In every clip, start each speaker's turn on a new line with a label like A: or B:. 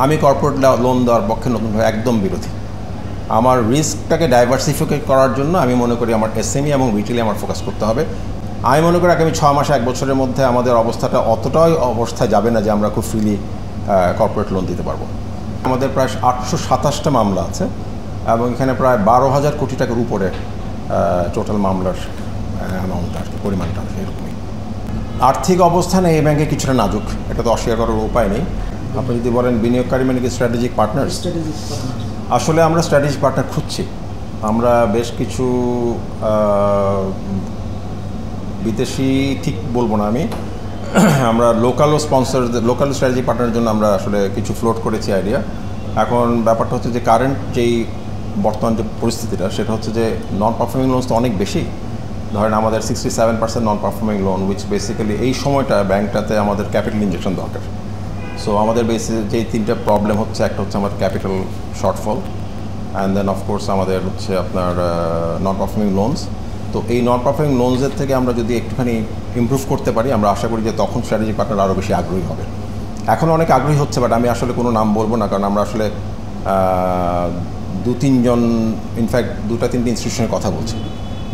A: আমি corporate loan দেওয়ার পক্ষে নতুনভাবে একদম বিরোধী। আমার রিস্কটাকে ডাইভার্সিফিকেট করার জন্য আমি মনে করি আমার এসএমই এবং রিটেলে আমার ফোকাস করতে হবে। আমি মনে করি আগামী 6 মাস 1 বছরের মধ্যে আমাদের অবস্থাটা অতটাই অবস্থায় যাবে না যে আমরা খুব ফ্রিলি কর্পোরেট লোন দিতে পারবো। আমাদের প্রায় 827টা মামলা আছে এবং এখানে প্রায় 12,000 কোটি টাকার উপরে টোটাল মামলার অ্যামাউন্ট আর কি, পরিমাণটা এরকমই। আর্থিক অবস্থানে এই ব্যাংকে কিছুটা নাজুক, এটা তো অস্বীকার করার উপায় নেই। আপনি যদি বলেন বিনিয়োগকারী মানে কি স্ট্র্যাটেজিক পার্টনার, আসলে আমরা স্ট্র্যাটেজিক পার্টনার খুঁজছি। আমরা বেশ কিছু বিদেশি ঠিক বলবো না আমি, আমরা লোকালও স্পন্সর, লোকাল স্ট্র্যাটেজিক পার্টনারের জন্য আমরা আসলে কিছু ফ্লোট করেছি আইডিয়া। এখন ব্যাপারটা হচ্ছে যে কারেন্ট যেই বর্তমান যে পরিস্থিতিটা, সেটা হচ্ছে যে নন পারফর্মিং লোনস তো অনেক বেশি। ধরেন আমাদের 67% non performing loan, which basically এই সময়টা ব্যাংকটাতে আমাদের ক্যাপিটাল ইনজেকশন দরকার। সো আমাদের বেসিস যেই 3টা প্রবলেম হচ্ছে, একটা হচ্ছে আমার capital shortfall, and then of course আমাদের হচ্ছে আপনার নন পারফর্মিং লোনস। তো এই নন পারফর্মিং লোনসের থেকে আমরা যদি একটুখানি ইমপ্রুভ করতে পারি, আমরা আশা করি যে তখন স্ট্র্যাটেজিক পার্টনার আরও বেশি আগ্রহী হবে। এখন অনেক আগ্রহী হচ্ছে, বাট আমি আসলে কোনো নাম বলবো না, কারণ আমরা আসলে 2-3 জন, ইনফ্যাক্ট 2-3টি ইনস্টিটিউশনের কথা বলছি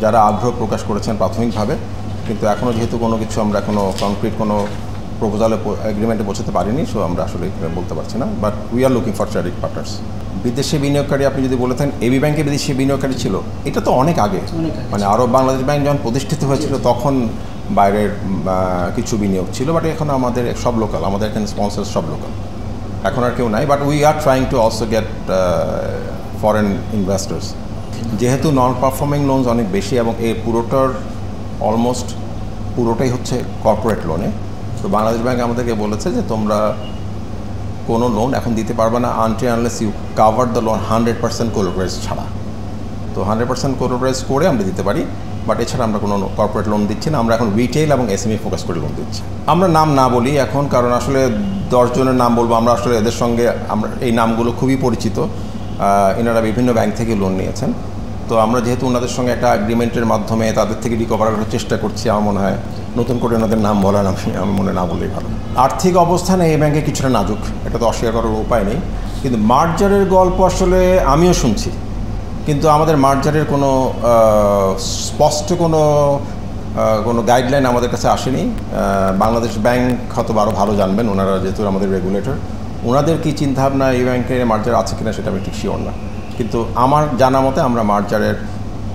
A: যারা আগ্রহ প্রকাশ করেছেন প্রাথমিকভাবে, কিন্তু এখনও যেহেতু কোনো কিছু আমরা এখনও কনক্রিট কোনো প্রপোজালে এগ্রিমেন্টে পৌঁছাতে পারিনি, সো আমরা আসলে বলতে পারছি না। But we are looking for strategic partners. বিদেশি বিনিয়োগকারী আপনি যদি বলেছেন এবি ব্যাংকে বিদেশি বিনিয়োগকারী ছিল, এটা তো অনেক আগে, মানে আরব বাংলাদেশ ব্যাংক যখন প্রতিষ্ঠিত হয়েছিল তখন বাইরের কিছু বিনিয়োগ ছিল, বাট এখন আমাদের সব লোকাল, আমাদের এখানে স্পন্সর সব লোকাল, এখন আর কেউ নাই। But we are trying to also get foreign investors. যেহেতু নন পারফর্মিং লোনস অনেক বেশি এবং এই পুরোটার অলমোস্ট পুরোটাই হচ্ছে কর্পোরেট লোনে, তো বাংলাদেশ ব্যাংক আমাদেরকে বলেছে যে তোমরা কোনো লোন এখন দিতে পারবে না until unless you cover the loan 100% collateralise ছাড়া। তো 100% কোলাটেরাইজ করে আমরা দিতে পারি, বাট এছাড়া আমরা কোনো কর্পোরেট লোন দিচ্ছি না। আমরা এখন রিটেল এবং এসএমই ফোকাস করে লোন দিচ্ছি। আমরা নাম না বলি এখন, কারণ আসলে 10 জনের নাম বলবো, আমরা আসলে এদের সঙ্গে আমরা এই নামগুলো খুবই পরিচিত, এনারা বিভিন্ন ব্যাংক থেকে লোন নিয়েছেন। তো আমরা যেহেতু ওনাদের সঙ্গে একটা এগ্রিমেন্টের মাধ্যমে তাদের থেকে রিকভার করার চেষ্টা করছি, আমার মনে হয় নতুন করে ওনাদের নাম বলার আমি মনে না বললেই ভালো। আর্থিক অবস্থানে এই ব্যাংকে কিছুটা নাজুক, এটা তো অস্বীকার করার উপায় নেই। কিন্তু মার্জারের গল্প আসলে আমিও শুনছি, কিন্তু আমাদের মার্জারের কোনো স্পষ্ট কোনো গাইডলাইন আমাদের কাছে আসেনি। বাংলাদেশ ব্যাংক হয়তো আরও ভালো জানবেন, ওনারা যেহেতু আমাদের রেগুলেটর, ওনাদের কী চিন্তাভাবনা এই ব্যাংকের মার্জার আছে কিনা সেটা আমি ঠিক শিওর না। কিন্তু আমার জানা মতে আমরা মার্জারের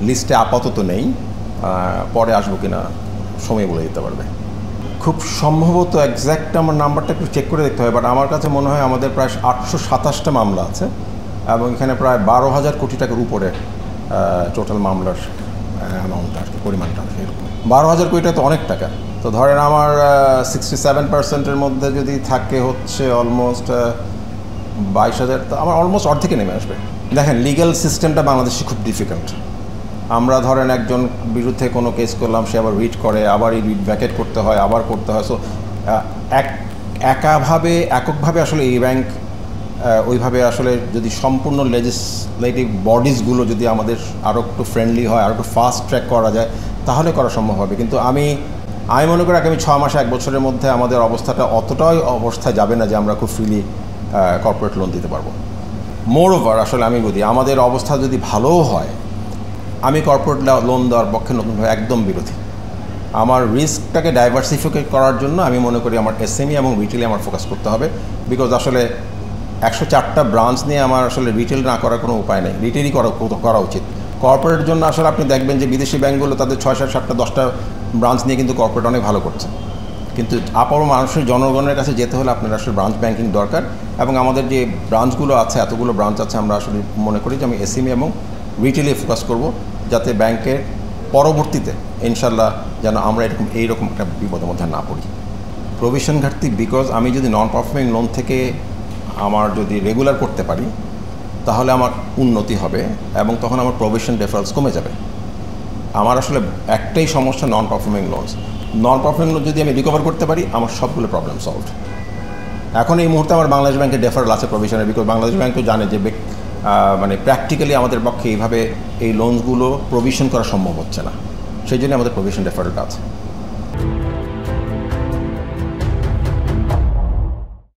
A: লিস্টে আপাতত নেই, পরে আসবো কিনা সময় বলে দিতে পারবে। খুব সম্ভবত একজ্যাক্ট আমার নাম্বারটা একটু চেক করে দেখতে হবে, বাট আমার কাছে মনে হয় আমাদের প্রায় 827টা মামলা আছে এবং এখানে প্রায় 12,000 কোটি টাকার উপরে টোটাল মামলার অ্যামাউন্ট আর কি, পরিমাণটা এরকম। 12,000 কোটি টাকা তো অনেক টাকা। তো ধরেন আমার 67%-এর মধ্যে যদি থাকে হচ্ছে অলমোস্ট 22,000, তো আমার অলমোস্ট অর্ধেকে নেমে আসবে। দেখেন, লিগ্যাল সিস্টেমটা বাংলাদেশে খুব ডিফিকাল্ট। আমরা ধরেন একজন বিরুদ্ধে কোনো কেস করলাম, সে আবার রিট করে, আবার এই রিট ভ্যাকেট করতে হয়, আবার করতে হয়। সো এককভাবে আসলে এই ব্যাংক ওইভাবে আসলে যদি সম্পূর্ণ লেজিসলেটিভ বডিজগুলো যদি আমাদের আরও একটু ফ্রেন্ডলি হয়, আরও একটু ফাস্ট ট্র্যাক করা যায়, তাহলে করা সম্ভব হবে। কিন্তু আমি মনে করি আগামী 6 মাস 1 বছরের মধ্যে আমাদের অবস্থাটা অতটাই অবস্থায় যাবে না যে আমরা খুব ফ্রিলি কর্পোরেট লোন দিতে পারবো। মোর ওভার আসলে আমি বলি, আমাদের অবস্থা যদি ভালোও হয়, আমি কর্পোরেট লোন দেওয়ার পক্ষে নতুনভাবে একদম বিরোধী। আমার রিস্কটাকে ডাইভার্সিফিকেট করার জন্য আমি মনে করি আমার এসএমই এবং রিটেলে আমার ফোকাস করতে হবে। বিকজ আসলে 104টা ব্রাঞ্চ নিয়ে আমার আসলে রিটেল না করার কোনো উপায় নেই, রিটেলই করা উচিত। কর্পোরেটের জন্য আসলে আপনি দেখবেন যে বিদেশি ব্যাঙ্কগুলো তাদের 6-7টা 10টা ব্রাঞ্চ নিয়ে কিন্তু কর্পোরেট অনেক ভালো করছে, কিন্তু আপার মানুষের জনগণের কাছে যেতে হলে আপনার আসলে ব্রাঞ্চ ব্যাংকিং দরকার। এবং আমাদের যে ব্রাঞ্চগুলো আছে, এতগুলো ব্রাঞ্চ আছে, আমরা আসলে মনে করি যে আমি এসএমই এবং রিটেলে ফোকাস করব, যাতে ব্যাংকের পরবর্তীতে ইনশাল্লাহ যেন আমরা এইরকম একটা বিপদের মধ্যে না পড়ি। প্রভিশন ঘাটতি, বিকজ আমি যদি নন পারফর্মিং লোন থেকে আমার যদি রেগুলার করতে পারি, তাহলে আমার উন্নতি হবে এবং তখন আমার প্রভিশন ডেফারেন্স কমে যাবে। আমার আসলে একটাই সমস্যা, নন পারফর্মিং লোনস। নন পারফর্মিং লোন যদি আমি রিকভার করতে পারি, আমার সবগুলো প্রবলেম সলভড। এখন এই মুহূর্তে আমার বাংলাদেশ ব্যাংকের ডেফারেল আছে প্রভিশনের, বিকজ বাংলাদেশ ব্যাংক তো জানে যে মানে প্র্যাকটিক্যালি আমাদের পক্ষে এইভাবে এই লোনসগুলো প্রভিশন করা সম্ভব হচ্ছে না, সেই জন্য আমাদের প্রভিশন ডেফারেলটা আছে।